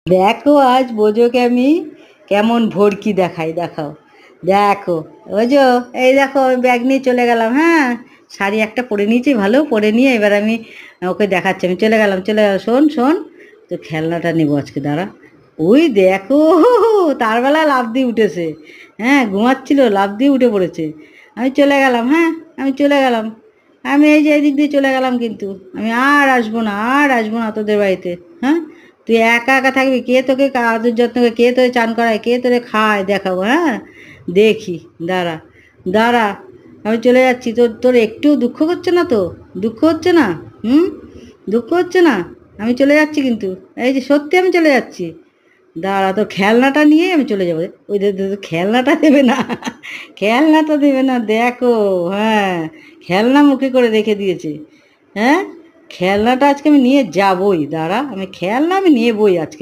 দেখো আজ বোঝোকে আমি কেমন ভড়কি দেখাই, দেখাও। দেখো বোঝো, এই দেখো আমি ব্যাগ নিয়ে চলে গেলাম। হ্যাঁ, শাড়ি একটা পরে নিয়েছি, ভালো পরে নিয়ে এবার আমি ওকে দেখাচ্ছি। আমি চলে গেলাম, চলে গেলাম। শোন শোন, তো খেলনাটা নেবো আজকে, দাঁড়া। ওই দেখো, তার বেলা লাফ দিয়ে উঠেছে। হ্যাঁ, ঘুমাচ্ছিল, লাফ দিয়ে উঠে পড়েছে। আমি চলে গেলাম, হ্যাঁ, আমি চলে গেলাম। আমি এই যে এদিক দিয়ে চলে গেলাম, কিন্তু আমি আর আসবো না, আর আসবো না তোদের বাড়িতে। হ্যাঁ, তুই একা একা থাকবি, কে তোকে আদর যত্ন করে, কে তোরে চান করায়, কে তোরে খায় দেখাবো। হ্যাঁ, দেখি, দাঁড়া দাঁড়া, আমি চলে যাচ্ছি। তোর তোর একটু দুঃখ করছে না তো? দুঃখ হচ্ছে না? হুম, দুঃখ হচ্ছে না? আমি চলে যাচ্ছি কিন্তু, এই যে সত্যি আমি চলে যাচ্ছি। দাঁড়া, তোর খেলনাটা নিয়ে আমি চলে যাবো। ওই খেলনাটা দেবে না, খেলনাটা দেবে না, দেখো। হ্যাঁ, খেলনা মুখে করে রেখে দিয়েছে। হ্যাঁ, খেলনাটা আজকে আমি নিয়ে যাবই, দাঁড়া, আমি খেলনা আমি নেবই আজকে।